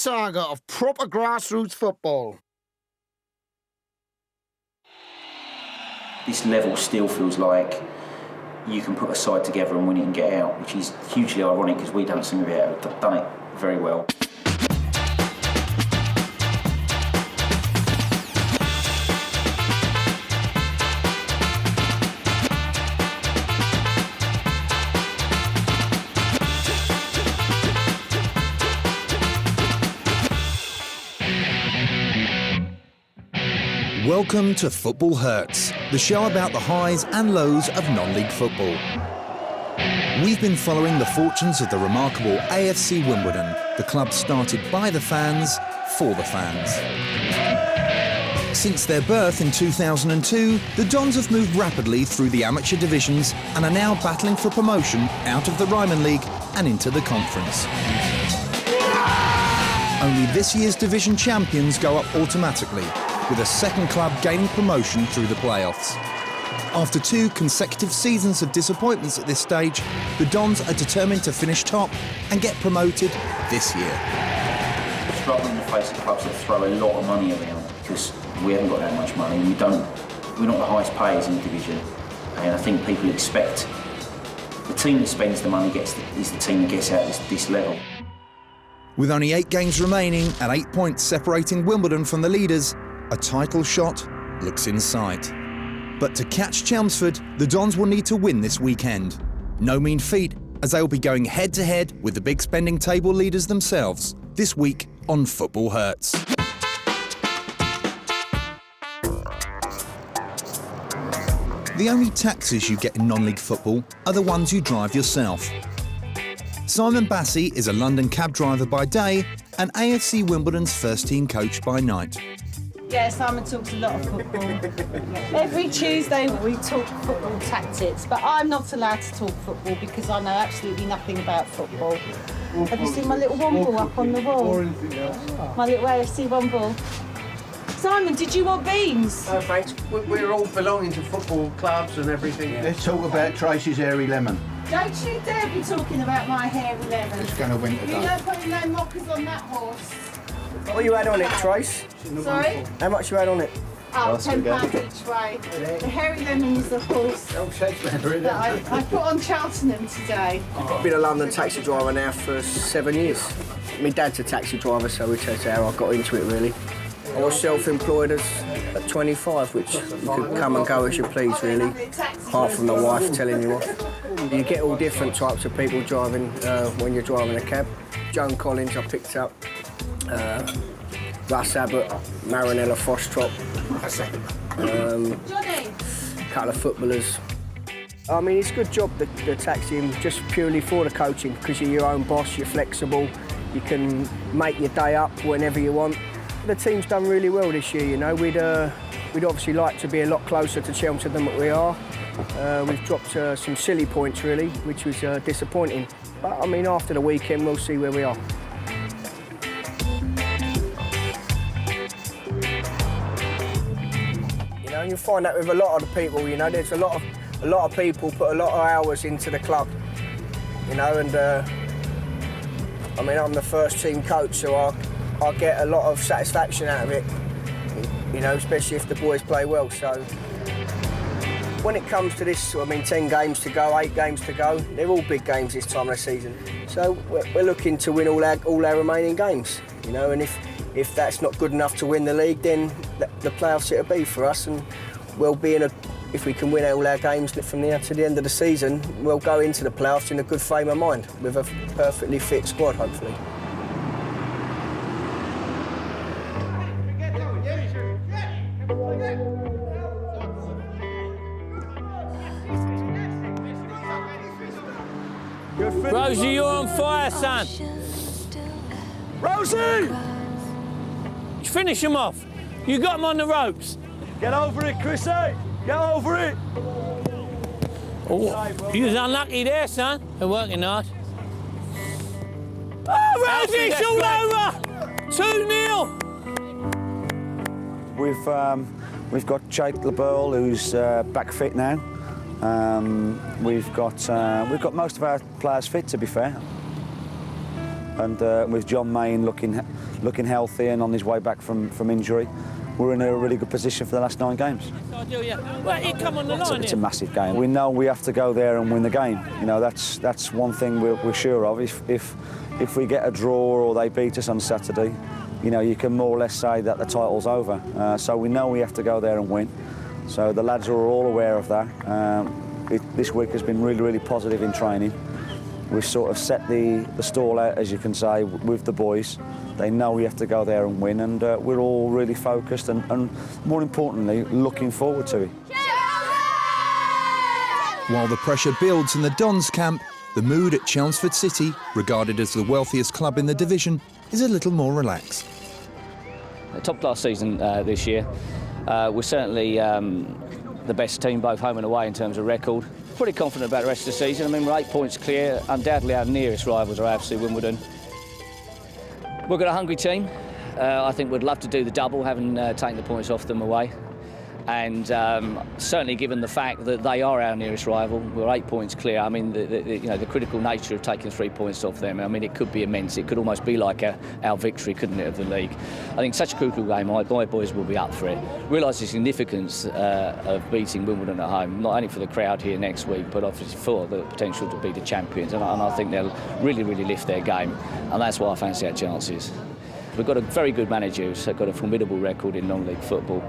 saga of proper grassroots football. This level still feels like you can put a side together and win it and get out, which is hugely ironic because we don't seem to have done it very well. Welcome to Football Hurts, the show about the highs and lows of non-league football. We've been following the fortunes of the remarkable AFC Wimbledon, the club started by the fans, for the fans. Since their birth in 2002, the Dons have moved rapidly through the amateur divisions and are now battling for promotion out of the Ryman League and into the conference. Only this year's division champions go up automatically, with a second club gaining promotion through the playoffs. After 2 consecutive seasons of disappointments at this stage, the Dons are determined to finish top and get promoted this year. We're struggling to face the clubs that throw a lot of money around because we haven't got that much money. We're not the highest payers in the division, and I think people expect the team that spends the money is the team that gets out this level. With only 8 games remaining and 8 points separating Wimbledon from the leaders, a title shot looks in sight. But to catch Chelmsford, the Dons will need to win this weekend. No mean feat, as they will be going head-to-head with the big spending table leaders themselves this week on Football Hurts. The only taxis you get in non-league football are the ones you drive yourself. Simon Bassey is a London cab driver by day and AFC Wimbledon's first-team coach by night. Yeah, Simon talks a lot of football. Every Tuesday we talk football tactics, but I'm not allowed to talk football because I know absolutely nothing about football. Have you seen my little womble up on the wall? My little AFC womble. Simon, did you want beans? No, thanks. We're all belonging to football clubs and everything. Let's talk about Tracy's hairy lemon. Don't you dare be talking about my hairy lemon. It's going to win You today. don't put no mockers on that horse. What you had on it, Trace? Sorry? How much you had on it? Oh, £10 each way. The hairy lemon is the horse that I put on Cheltenham today. I've been a London taxi driver now for 7 years. My dad's a taxi driver, so which is how I got into it, really. I was self-employed at 25, which you could come and go as you please, really, apart from the wife telling you off. You get all different types of people driving when you're driving a cab. Joan Collins I picked up, Russ Abbott, Marinella Frostrop, a couple of footballers. I mean, it's a good job, the taxiing, just purely for the coaching, because you're your own boss, you're flexible, you can make your day up whenever you want. The team's done really well this year, you know. We'd obviously like to be a lot closer to Chelmsford than what we are. We've dropped some silly points, really, which was disappointing. But, I mean, after the weekend, we'll see where we are. You know, you find that with a lot of the people, you know, there's a lot of people put a lot of hours into the club, you know, and I mean, I'm the first team coach, so I get a lot of satisfaction out of it, you know, especially if the boys play well. So when it comes to this, I mean, 10 games to go, 8 games to go, they're all big games this time of the season. So we're looking to win all our remaining games, you know, and if that's not good enough to win the league, then the playoffs it'll be for us, and we'll be if we can win all our games from now to the end of the season, we'll go into the playoffs in a good frame of mind with a perfectly fit squad, hopefully. Rosie, you're on fire, son. Rosie! Finish him off. You got him on the ropes. Get over it, Chrissy. Get over it. Oh, you was unlucky there, son. They're working hard. Oh, Rosie, it's all over. 2-0. We've got Jake LeBeau, who's back fit now. We've got most of our players fit, to be fair. and with John Mayne looking healthy and on his way back from injury, we're in a really good position for the last 9 games. Well, he come on the line. It's a massive game. We know we have to go there and win the game. You know, that's one thing we're sure of. If we get a draw or they beat us on Saturday, you know, you can more or less say that the title's over. So we know we have to go there and win. So the lads are all aware of that. This week has been really, really positive in training. We've sort of set the stall out, as you can say, with the boys. They know we have to go there and win, and we're all really focused and more importantly, looking forward to it. While the pressure builds in the Dons camp, the mood at Chelmsford City, regarded as the wealthiest club in the division, is a little more relaxed. A top-class season this year. We're certainly the best team, both home and away, in terms of record. Pretty confident about the rest of the season. I mean, we're 8 points clear. Undoubtedly, our nearest rivals are AFC Wimbledon. We've got a hungry team. I think we'd love to do the double, having taken the points off them away. And certainly given the fact that they are our nearest rival, we're 8 points clear. I mean, the critical nature of taking 3 points off them, I mean, it could be immense. It could almost be like our victory, couldn't it, of the league? I think such a crucial game, my boys will be up for it. Realise the significance of beating Wimbledon at home, not only for the crowd here next week, but obviously for the potential to be the champions. And I think they'll really, really lift their game. And that's why I fancy our chances. We've got a very good manager who's got a formidable record in non-league football,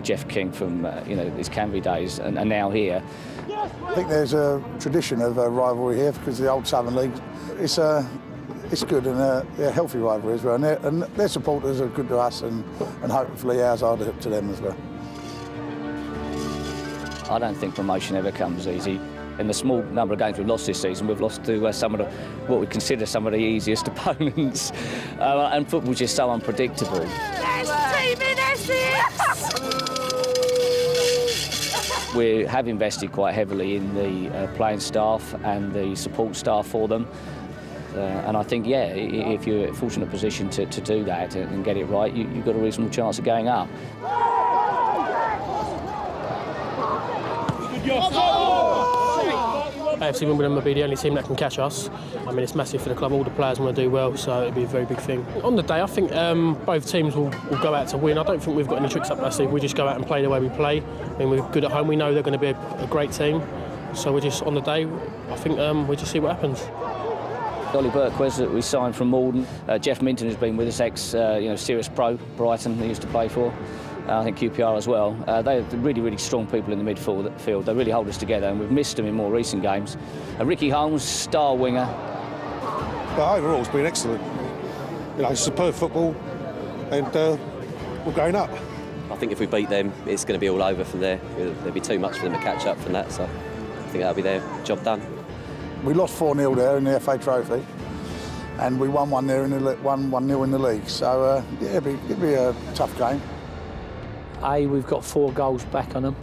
Jeff King from his Canby days, and now here. I think there's a tradition of rivalry here because the old Southern League, it's good and a healthy rivalry as well. And their supporters are good to us, and hopefully ours are to them as well. I don't think promotion ever comes easy. In the small number of games we've lost this season, we've lost to what we consider some of the easiest opponents. And football's just so unpredictable. Best team in Essex! We have invested quite heavily in the playing staff and the support staff for them. And I think, yeah, if you're in a fortunate position to do that and get it right, you've got a reasonable chance of going up. AFC Wimbledon will be the only team that can catch us. I mean, it's massive for the club. All the players want to do well, so it'll be a very big thing. On the day, I think both teams will go out to win. I don't think we've got any tricks up our sleeve. We just go out and play the way we play. I mean, we're good at home. We know they're going to be a great team. So we're just, on the day, I think we just see what happens. Ollie Burquez that we signed from Malden. Jeff Minton has been with us, ex-Sirius Pro, Brighton, he used to play for. I think QPR as well. They're really, really strong people in the midfield. They really hold us together, and we've missed them in more recent games. Ricky Holmes, star winger. But overall, it's been excellent. Superb football, and we're going up. I think if we beat them, it's going to be all over from there. There'll be too much for them to catch up from that, so I think that'll be their job done. We lost 4-0 there in the FA Trophy, and we won 1-0 in the league. So it'd be a tough game. We've got 4 goals back on them.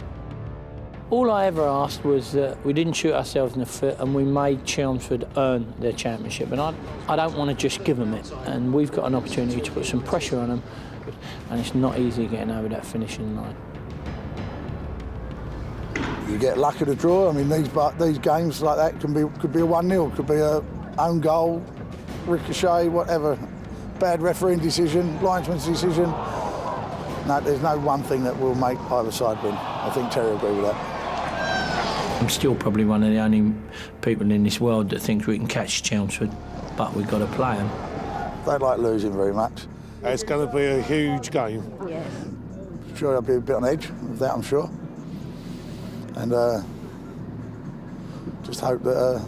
All I ever asked was that we didn't shoot ourselves in the foot and we made Chelmsford earn their championship. And I don't want to just give them it. And we've got an opportunity to put some pressure on them. And it's not easy getting over that finishing line. You get luck at a draw. I mean, these games like that could be a 1-0, could be a own goal, ricochet, whatever. Bad refereeing decision, linesman's decision. No, there's no one thing that will make either side win. I think Terry will agree with that. I'm still probably one of the only people in this world that thinks we can catch Chelmsford, but we've got to play them. They don't like losing very much. It's going to be a huge game. Yes. I'm sure there'll be a bit on edge of that, I'm sure. And just hope that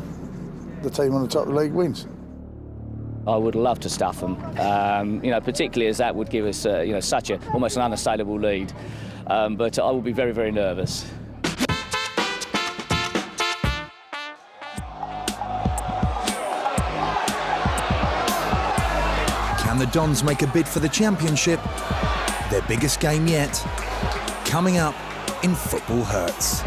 the team on the top of the league wins. I would love to stuff them, particularly as that would give us, such almost an unassailable lead. But I will be very, very nervous. Can the Dons make a bid for the championship? Their biggest game yet, coming up in Football Hurts.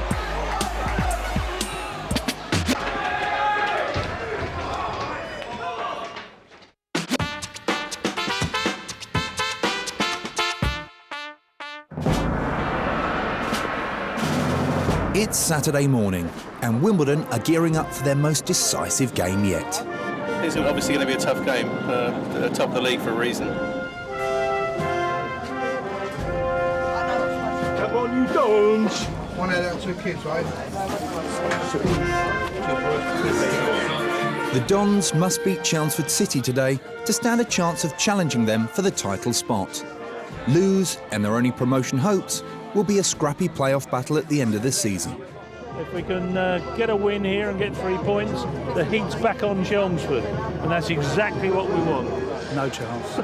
It's Saturday morning, and Wimbledon are gearing up for their most decisive game yet. It's obviously going to be a tough game, top of the league for a reason. Come on, you Dons! One out of 2 kids, right? The Dons must beat Chelmsford City today to stand a chance of challenging them for the title spot. Lose, and their only promotion hopes will be a scrappy playoff battle at the end of the season. If we can get a win here and get 3 points, the heat's back on Chelmsford, and that's exactly what we want. No chance.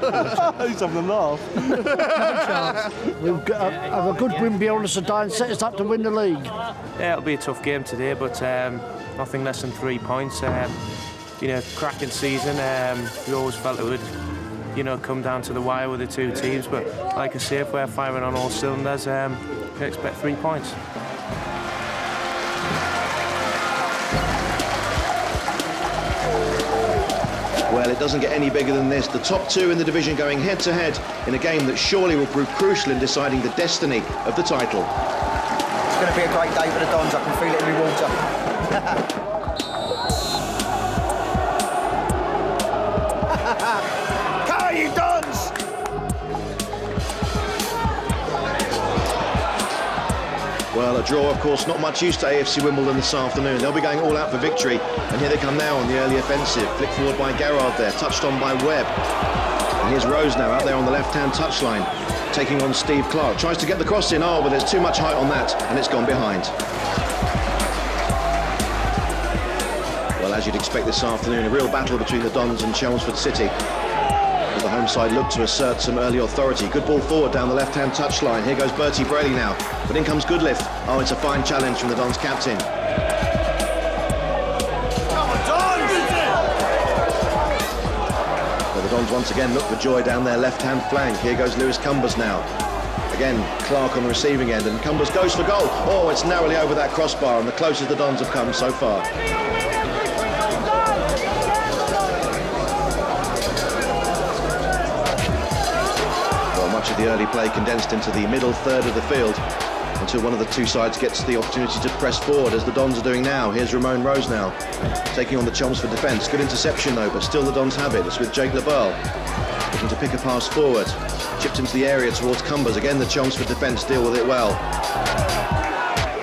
He's having a laugh. No chance. We'll have a good win beyond us today and set us up to win the league. Yeah, it'll be a tough game today, but nothing less than 3 points. Cracking season. We always felt it would, come down to the wire with the two teams. But like I say, if we're firing on all cylinders, we can expect 3 points. Well, it doesn't get any bigger than this. The top 2 in the division going head-to-head in a game that surely will prove crucial in deciding the destiny of the title. It's going to be a great day for the Dons. I can feel it in my water. Come on, you Dons! Well, a draw, of course, not much use to AFC Wimbledon this afternoon. They'll be going all out for victory, and here they come now on the early offensive. Flick forward by Garrard there, touched on by Webb. And here's Rose now out there on the left-hand touchline, taking on Steve Clark. Tries to get the cross in, but there's too much height on that, and it's gone behind. Well, as you'd expect this afternoon, a real battle between the Dons and Chelmsford City. The home side looked to assert some early authority. Good ball forward down the left-hand touchline. Here goes Bertie Braley now, but in comes Goodliff. Oh, it's a fine challenge from the Dons captain. Well, the Dons once again look for joy down their left-hand flank. Here goes Lewis Cumbers now. Again, Clark on the receiving end, and Cumbers goes for goal. Oh, it's narrowly over that crossbar, and the closest the Dons have come so far. Much of the early play condensed into the middle third of the field until one of the two sides gets the opportunity to press forward, as the Dons are doing now. Here's Ramon Rose now, taking on the Chelmsford defence. Good interception though, but still the Dons have it. It's with Jake LaBelle, looking to pick a pass forward. Chipped into the area towards Cumbers. Again, the Chelmsford defence deal with it well.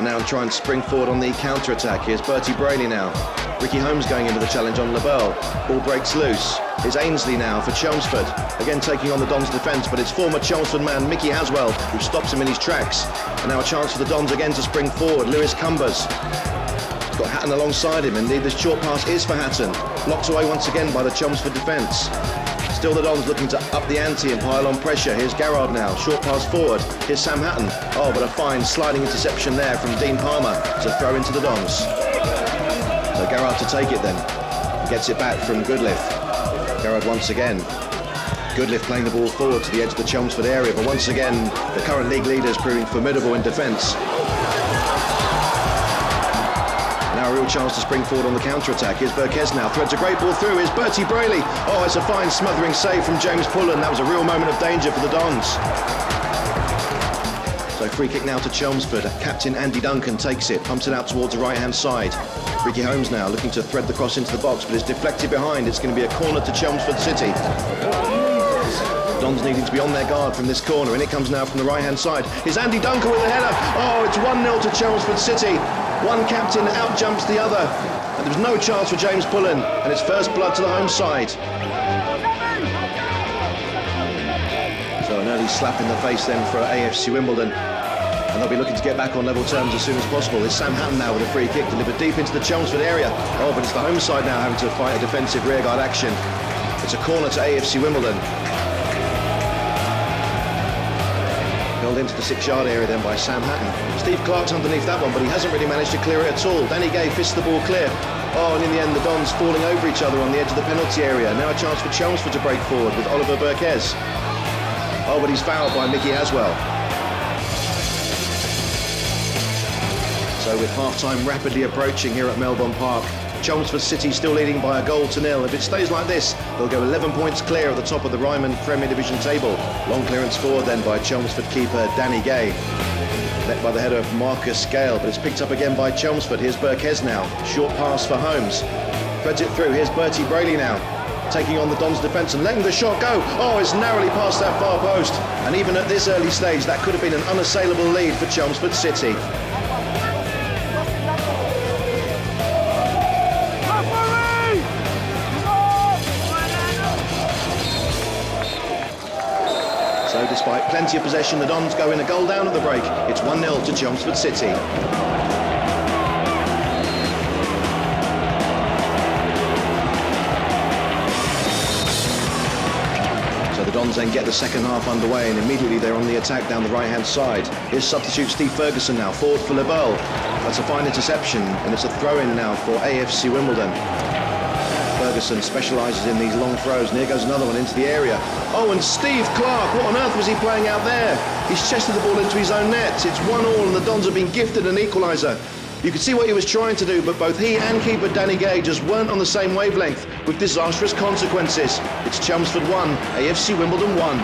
Now try and spring forward on the counter-attack. Here's Bertie Braley now. Ricky Holmes going into the challenge on LaBelle. Ball breaks loose. It's Ainsley now for Chelmsford. Again taking on the Dons defence, but it's former Chelmsford man Mickey Haswell who stops him in his tracks. And now a chance for the Dons again to spring forward. Lewis Cumbers. He's got Hatton alongside him. Indeed, this short pass is for Hatton. Blocked away once again by the Chelmsford defence. Still the Dons looking to up the ante and pile on pressure. Here's Garrard now. Short pass forward. Here's Sam Hatton. Oh, but a fine sliding interception there from Dean Palmer to throw into the Dons. So Garrard to take it then. Gets it back from Goodliff. Garrard once again. Goodliff playing the ball forward to the edge of the Chelmsford area, but once again the current league leaders proving formidable in defence. Now a real chance to spring forward on the counter-attack. Here's Burkes now, threads a great ball through. Here's Bertie Braley. Oh, it's a fine smothering save from James Pullen. That was a real moment of danger for the Dons. So free kick now to Chelmsford. Captain Andy Duncan takes it, pumps it out towards the right-hand side. Ricky Holmes now looking to thread the cross into the box, but it's deflected behind. It's going to be a corner to Chelmsford City. Dons needing to be on their guard from this corner, and it comes now from the right-hand side. Here's Andy Duncan with a header. Oh, it's 1-0 to Chelmsford City. One captain out-jumps the other. And there was no chance for James Pullen, and it's first blood to the home side. So an early slap in the face then for AFC Wimbledon. And they'll be looking to get back on level terms as soon as possible. It's Sam Hatton now with a free kick delivered deep into the Chelmsford area. Oh, but it's the home side now having to fight a defensive rearguard action. It's a corner to AFC Wimbledon. Held into the 6-yard area then by Sam Hatton. Steve Clark's underneath that one, but he hasn't really managed to clear it at all. Danny Gay fists the ball clear. Oh, and in the end, the Dons falling over each other on the edge of the penalty area. Now a chance for Chelmsford to break forward with Oliver Burkes. Oh, but he's fouled by Mickey Haswell. So with half-time rapidly approaching here at Melbourne Park, Chelmsford City still leading by a goal to nil. If it stays like this, they'll go 11 points clear at the top of the Ryman Premier Division table. Long clearance forward then by Chelmsford keeper Danny Gay. Met by the header of Marcus Gale, but it's picked up again by Chelmsford. Here's Burkes now. Short pass for Holmes. threads it through. Here's Bertie Braley now, taking on the Dons defence and letting the shot go. Oh, it's narrowly past that far post. And even at this early stage, that could have been an unassailable lead for Chelmsford City. So despite plenty of possession, the Dons go in a goal down at the break. It's 1-0 to Chelmsford City. So the Dons then get the second half underway, and immediately they're on the attack down the right-hand side. Here's substitute Steve Ferguson now, forward for LeBeau. That's a fine interception, and it's a throw-in now for AFC Wimbledon. Ferguson specialises in these long throws, and here goes another one into the area. Oh, and Steve Clark, what on earth was he playing out there? He's chested the ball into his own net. It's 1-1, and the Dons have been gifted an equaliser. You could see what he was trying to do, but both he and keeper Danny Gay just weren't on the same wavelength, with disastrous consequences. It's Chelmsford 1, AFC Wimbledon 1.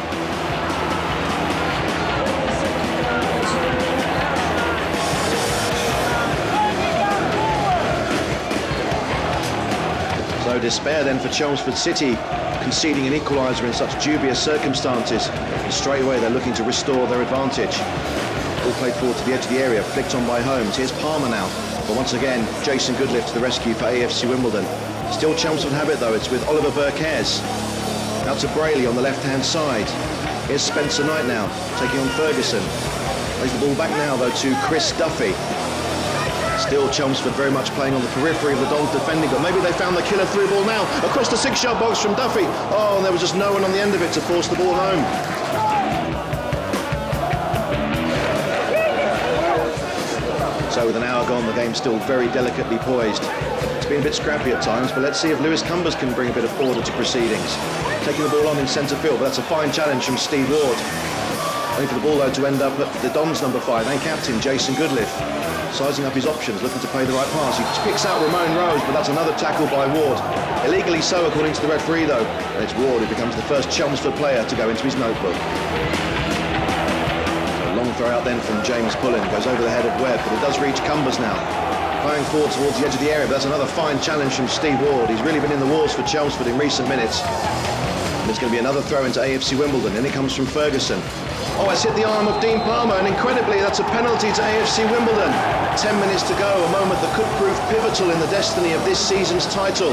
So despair then for Chelmsford City, conceding an equaliser in such dubious circumstances. And straight away they're looking to restore their advantage. Ball played forward to the edge of the area, flicked on by Holmes. Here's Palmer now. But once again, Jason Goodliff to the rescue for AFC Wimbledon. Still Chelmsford have it though, it's with Oliver Burkes. Out to Braley on the left-hand side. Here's Spencer Knight now, taking on Ferguson. Plays the ball back now though to Chris Duffy. Still Chelmsford very much playing on the periphery of the Dons defending, but maybe they found the killer through ball now. Across the 6-yard box from Duffy. Oh, and there was just no one on the end of it to force the ball home. So with an hour gone, the game's still very delicately poised. It's been a bit scrappy at times, but let's see if Lewis Cumbers can bring a bit of order to proceedings. Taking the ball on in centre field, but that's a fine challenge from Steve Ward. Only for the ball though to end up at the Dons number 5 and captain Jason Goodliff. Sizing up his options, looking to play the right pass. He picks out Ramon Rose, but that's another tackle by Ward. Illegally so, according to the referee, though. And it's Ward who becomes the first Chelmsford player to go into his notebook. So a long throw out then from James Pullen. Goes over the head of Webb, but it does reach Cumbers now. Playing forward towards the edge of the area, but that's another fine challenge from Steve Ward. He's really been in the wars for Chelmsford in recent minutes. And there's going to be another throw into AFC Wimbledon. In it comes from Ferguson. Oh, it's hit the arm of Dean Palmer, and incredibly, that's a penalty to AFC Wimbledon. 10 minutes to go, a moment that could prove pivotal in the destiny of this season's title.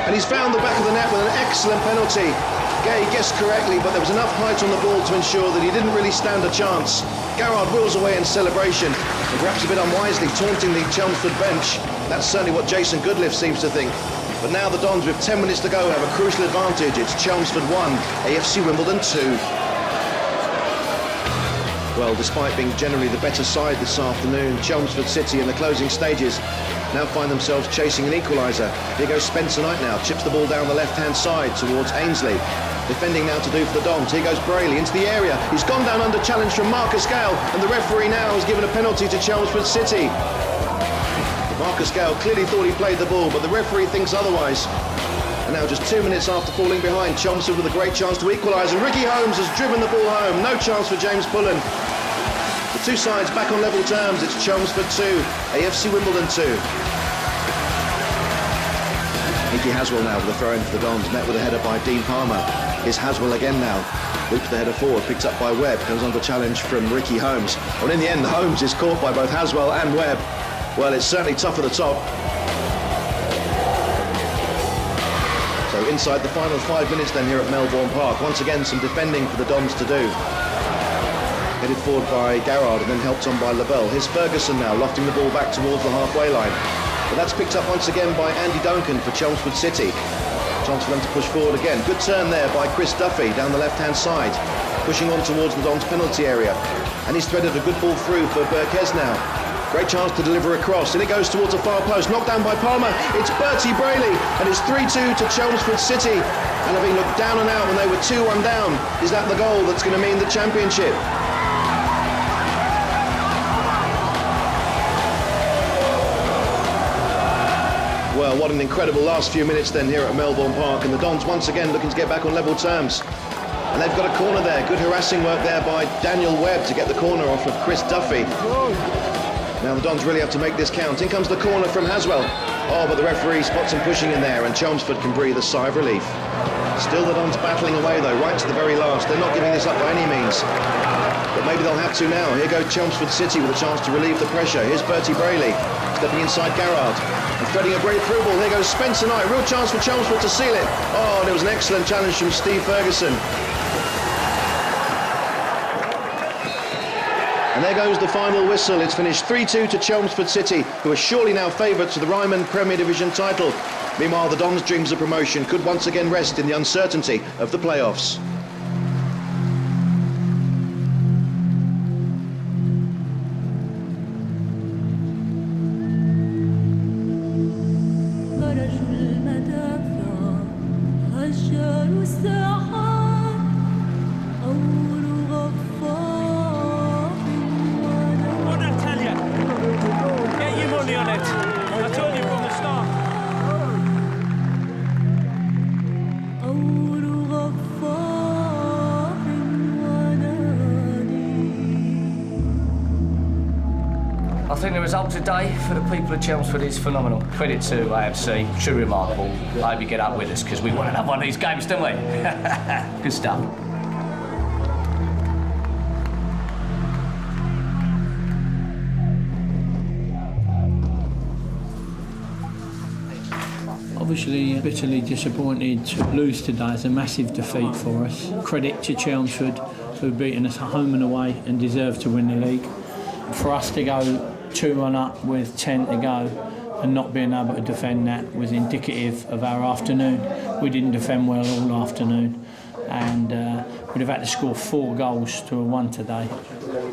And he's found the back of the net with an excellent penalty. Gay guessed correctly, but there was enough height on the ball to ensure that he didn't really stand a chance. Garrard wheels away in celebration, and perhaps a bit unwisely taunting the Chelmsford bench. That's certainly what Jason Goodliff seems to think. But now the Dons, with 10 minutes to go, have a crucial advantage. It's Chelmsford 1, AFC Wimbledon 2. Well, despite being generally the better side this afternoon, Chelmsford City in the closing stages now find themselves chasing an equaliser. Here goes Spencer Knight now, chips the ball down the left-hand side towards Ainsley. Defending now to do for the Dons. Here goes Braley into the area. He's gone down under challenge from Marcus Gale, and the referee now has given a penalty to Chelmsford City. Marcus Gale clearly thought he played the ball, but the referee thinks otherwise. And now just 2 minutes after falling behind, Chelmsford with a great chance to equalise, and Ricky Holmes has driven the ball home. No chance for James Pullen. The two sides back on level terms. It's Chelmsford 2, AFC Wimbledon 2. Nicky Haswell now with a throw in for the Dons, met with a header by Dean Palmer. Here's Haswell again now. Loops the header forward, picked up by Webb, comes under challenge from Ricky Holmes. Well, in the end, Holmes is caught by both Haswell and Webb. Well, it's certainly tough at the top. So inside the final 5 minutes then here at Melbourne Park. Once again, some defending for the Dons to do. Headed forward by Garrard and then helped on by LaBelle. Here's Ferguson now, lofting the ball back towards the halfway line. But that's picked up once again by Andy Duncan for Chelmsford City. Chance for them to push forward again. Good turn there by Chris Duffy down the left-hand side. Pushing on towards the Dons penalty area. And he's threaded a good ball through for Burkes now. Great chance to deliver across, and it goes towards a far post, knocked down by Palmer. It's Bertie Braley, and it's 3-2 to Chelmsford City. And having looked down and out when they were 2-1 down, is that the goal that's going to mean the championship? Well, what an incredible last few minutes then here at Melbourne Park, and the Dons once again looking to get back on level terms. And they've got a corner there. Good harassing work there by Daniel Webb to get the corner off of Chris Duffy. Now the Dons really have to make this count. In comes the corner from Haswell. Oh, but the referee spots him pushing in there, and Chelmsford can breathe a sigh of relief. Still the Dons battling away though, right to the very last. They're not giving this up by any means. But maybe they'll have to now. Here goes Chelmsford City with a chance to relieve the pressure. Here's Bertie Brayley stepping inside Garrard and threading a great through ball. Here goes Spencer Knight. Real chance for Chelmsford to seal it. Oh, and it was an excellent challenge from Steve Ferguson. And there goes the final whistle. It's finished 3-2 to Chelmsford City, who are surely now favourites to the Ryman Premier Division title. Meanwhile, the Dons' dreams of promotion could once again rest in the uncertainty of the playoffs. I think the result today for the people of Chelmsford is phenomenal. Credit to AFC, truly remarkable. I hope you get up with us because we want to have one of these games, don't we? Good stuff. Obviously, bitterly disappointed to lose today. It's a massive defeat for us. Credit to Chelmsford, who've beaten us home and away and deserve to win the league. For us to go 2-1 up with 10 to go and not being able to defend that was indicative of our afternoon. We didn't defend well all afternoon, and we'd have had to score 4 goals to a 1 today.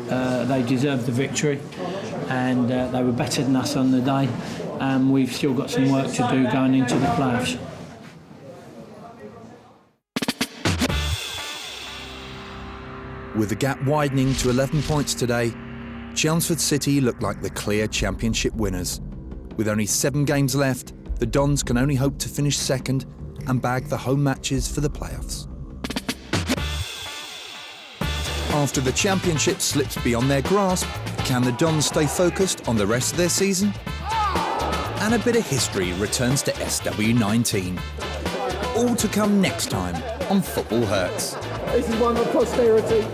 They deserved the victory, and they were better than us on the day, and we've still got some work to do going into the playoffs. With the gap widening to 11 points today, Chelmsford City look like the clear championship winners. With only 7 games left, the Dons can only hope to finish second and bag the home matches for the playoffs. After the championship slips beyond their grasp, can the Dons stay focused on the rest of their season? And a bit of history returns to SW19. All to come next time on Football Hurts. This is one for posterity.